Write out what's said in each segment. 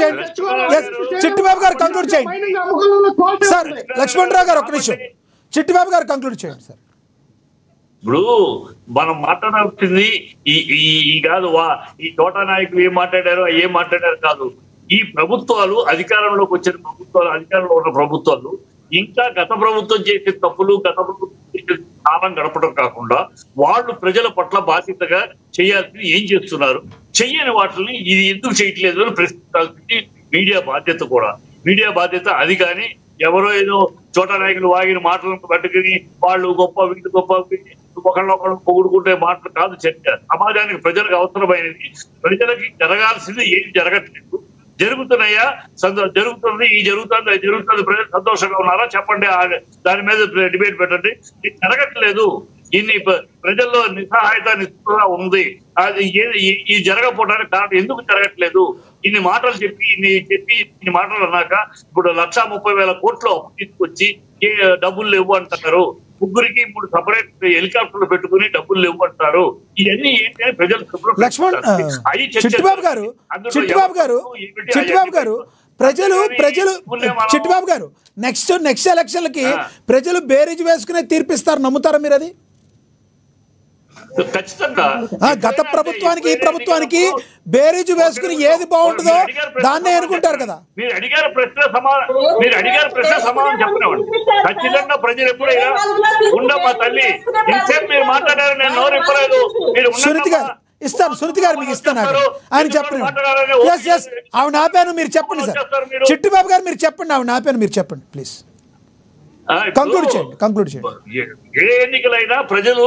Conclude చేయండి. చిట్టిబాబు గారు conclude చేయండి సార్. లక్ష్మణరావు గారు ఒక్క నిమిషం, చిట్టిబాబు గారు కంక్లూడ్ చేయండి సార్. ఇప్పుడు మనం మాట్లాడాల్సింది ఈ కాదు, ఈ తోటా నాయకులు ఏం మాట్లాడారు కాదు. ఈ ప్రభుత్వాలు అధికారంలోకి వచ్చిన ప్రభుత్వాలు, అధికారంలో ఉన్న ప్రభుత్వాలు ఇంకా గత ప్రభుత్వం చేసే తప్పులు, గత ప్రభుత్వం చేసే కాలం గడపడం కాకుండా వాళ్ళు ప్రజల పట్ల బాధ్యతగా చేయాల్సింది ఏం చేస్తున్నారు, చెయ్యని వాటిని ఇది ఎందుకు చేయట్లేదు అని ప్రశ్నించాల్సింది మీడియా బాధ్యత కూడా. మీడియా బాధ్యత అది. కానీ ఎవరో ఏదో చోటా నాయకులు వాగిన మాటలను పట్టుకుని వాళ్ళు గొప్ప వీళ్ళు గొప్ప ఒకళ్ళొకళ్ళు పొగుడుకుంటే మాటలు కాదు చర్చ. సమాజానికి ప్రజలకు అవసరమైనది, ప్రజలకి జరగాల్సింది ఏం జరగట్లేదు, జరుగుతున్నాయా, జరుగుతుంది, ఈ జరుగుతుంది, అది జరుగుతుంది, ప్రజలు సంతోషంగా ఉన్నారా చెప్పండి, దాని మీద డిబేట్ పెట్టండి. ఇది జరగట్లేదు, ఇన్ని ప్రజల్లో నిస్సహాయత నిస్పృహ ఉంది, అది ఇది జరగకపోవడానికి కారణం ఎందుకు జరగట్లేదు. ఇన్ని మాటలు ఇన్ని మాటలు అన్నాక ఇప్పుడు 1,30,000 కోట్లు అప్పు తీసుకొచ్చి డబ్బులు లేవు అంటున్నారు. ముగ్గురికి 3 సపరేట్ హెలికాప్టర్లు పెట్టుకుని డబ్బులు లేవు అంటారు. ఇవన్నీ ఏంటి అని ప్రజలు చిట్టిబాబు గారు నెక్స్ట్ ఎలక్షన్లకి ప్రజలు బేరీజ్ వేసుకునే తీర్పిస్తారు, నమ్ముతారా మీరు? అది ఖచ్చితంగా గత ప్రభుత్వానికి ఈ ప్రభుత్వానికి బేరీజు వేసుకుని ఏది బాగుంటుందో దాన్నే అనుకుంటారు కదా. మీరు అడిగారు ప్రశ్న సమాధానం చెప్పినవాడు. ఖచ్చితంగా ప్రజలు ఎప్పుడైనా ఉండమ్మా తల్లి, ఇంతసేపు మీరు మాట్లాడారు, నేను నోరు ఇప్పలేదు. సునీతి గారు ఇస్తాను, సునీతి గారు మీకు ఇస్తాను, ఆయన చెప్పండి. ఆవిడ ఆపాను, మీరు చెప్పండి సార్. చిట్టిబాబు గారు మీరు చెప్పండి, ఆవిడ ఆపాను, మీరు చెప్పండి ప్లీజ్. కంక్లూడ్ చేయండి. ఏ ఎన్నికలైనా ప్రజలు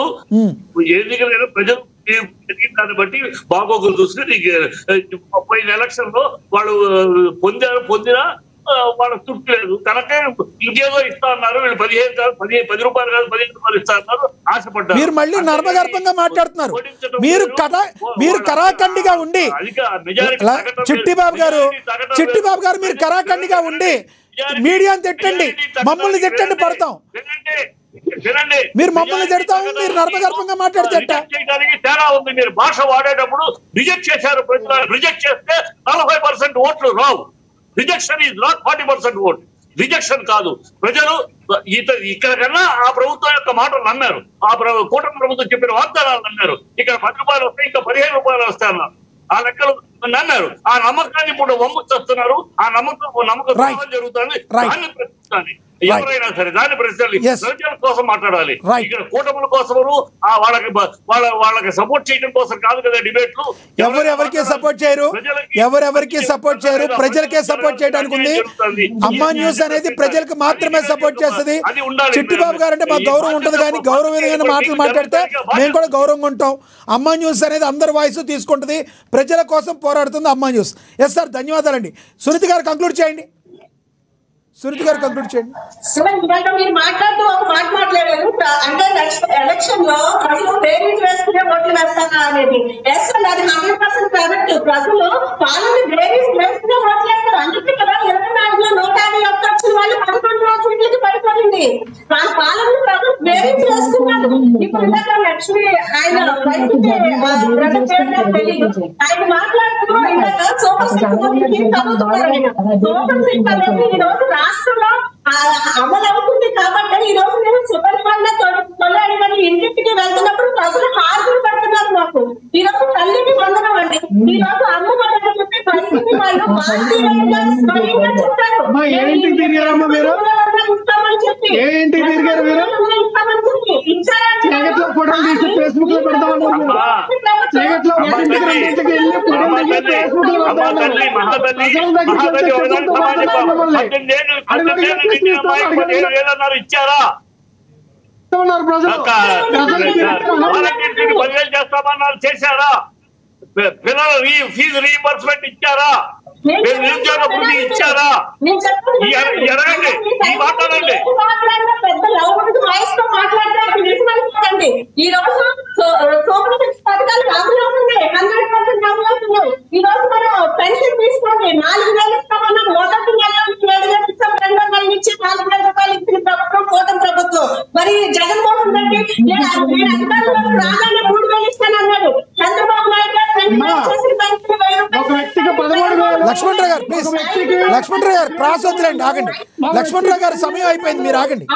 దాన్ని బట్టి బాగోగులు చూసుకుని పోయిన ఎలక్షన్ లో వాళ్ళు పొందినా వాళ్ళకి తృప్తి లేదు, తనకే ఇంకేదో ఇస్తా అన్నారు, వీళ్ళు 10 రూపాయలు కాదు 15 రూపాయలు ఇస్తా అన్నారు, ఆశపడ్డారు. మీరు మళ్ళీ నర్మగర్భంగా మాట్లాడుతున్నారు. మీరు కరాఖండిగా ఉండి చిట్టిబాబు గారు మీరు కరాఖండిగా ఉండి మీడియాని తిట్టండి, మమ్మల్ని తిట్టండి, పడతాం. మీరు మమ్మల్ని తిడతాం, మీరు నర్మగర్భంగా మాట్లాడితే తేడా ఉంది. మీరు భాష వాడేటప్పుడు రిజెక్ట్ చేశారు, రిజెక్ట్ చేస్తే 40% ఓట్లు రావు. Rejection is not 40% vote, rejection కాదు. ప్రజలు ఇక్కడ కన్నా ఆ ప్రభుత్వం యొక్క మాటలు నమ్మారు, ఆ కూటమి ప్రభుత్వం చెప్పిన వాగ్దానాలు నమ్మారు. ఇక్కడ 10 రూపాయలు వస్తాయి, ఇంకా 15 రూపాయలు వస్తాయి అన్నారు, ఆ లెక్కలు నమ్మారు. ఆ నమ్మకాన్ని ఇప్పుడు వమ్ము చేస్తున్నారు. ఆ నమ్మకం జరుగుతుంది, దాన్ని ప్రశ్నించాలి. ఎవరైనా సరే దాన్ని ప్రశ్నించాలి. ప్రజల కోసం మాట్లాడాలి. ఇక్కడ కూటముల కోసము వాళ్ళకి సపోర్ట్ చేయడం కోసం కాదు కదా డిబేట్లు. ఎవరెవరికి సపోర్ట్ చేయరు, ప్రజలకే సపోర్ట్ చేయడానికి ఉంది. అమ్మా న్యూస్ అనేది ప్రజలకు మాత్రమే సపోర్ట్ చేస్తుంది. చిట్టిబాబు గారు అంటే మాకు గౌరవం ఉంటుంది, కానీ గౌరవమైన మాటలు మాట్లాడితే మేము కూడా గౌరవంగా ఉంటాం. అమ్మా న్యూస్ అనేది అందరి వాయిస్ తీసుకుంటుంది, ప్రజల కోసం పోరాడుతుంది అమ్మా న్యూస్. ఎస్ సార్, ధన్యవాదాలండి. సునీతి గారు కంక్లూడ్ చేయండి. మీరు మాట్లాడుతూ ఒక మాట మాట్లాడారు, అంటే ఎలక్షన్ లో ప్రజలు బేరీజ్ వేసుకునే ఓట్లు వేస్తారా అనేది. ఎస్ అండి, అది 100% కరెక్ట్. ప్రజలు పాలన బేరీజ్ వేసుకునే ఓట్లు వేస్తారు. అందుకే కదా 24లో 151 వచ్చిన వాళ్ళు 11 సీట్లకి పడిపోయింది. వాళ్ళ పాలన ప్రజలు బేరీజ్ వేసుకున్నారు. ఇప్పుడు లక్ష్మి ఆయన ఆయన మాట్లాడుతూ ఇందాక సూపర్ సిక్స్ చదువుతున్నారు. సూపర్ సిక్స్ అనేది ఈ రోజు రాష్ట్రంలో అమలు అవుతుంది కాబట్టి ఈ రోజు మేము సుపరిపాలన తొలగని ఇంటింటికి వెళ్తున్నప్పుడు ప్రజలు హాజరు పెడుతున్నారు. మాకు ఈ రోజు తల్లికి వందనం అండి, ఈ రోజు అమ్మ వందనం చెప్పి పరిస్థితి వాళ్ళు ఇచ్చారా? 10,000 చేస్తామన్నారు, చేశారా? పిల్లల ఫీజు రీయింబర్స్మెంట్ ఇచ్చారా? నిరుద్యోగ వృద్ధి ఇచ్చారా? ఎరగండి, ఈ మాట్లాడండి. ఈ రోజు పథకాలు అమలు అవుతున్నాయి, 100% అమలు అవుతున్నాయి. ఈ రోజు మనం పెన్షన్ తీసుకోండి, 4,000 ఇస్తామన్నాం. మొదటి నెల 7,000 ఇస్తాం, 2వ నెల నుంచి 4,000 రూపాయలు ఇచ్చిన ప్రభుత్వం కూటమి ప్రభుత్వం. మరి జగన్మోహన్ రెడ్డి నేను అధికారంలో రాగానే 3,000 ఇస్తానన్నాడు. చంద్రబాబు నాయుడు గారు 2,000 చేసి లక్ష్మణరావు గారు ప్లీజ్ లక్ష్మణరావు గారు క్రాస్ వద్దులేండి, ఆగండి. లక్ష్మణరావు గారు సమయం అయిపోయింది, మీరు ఆగండి.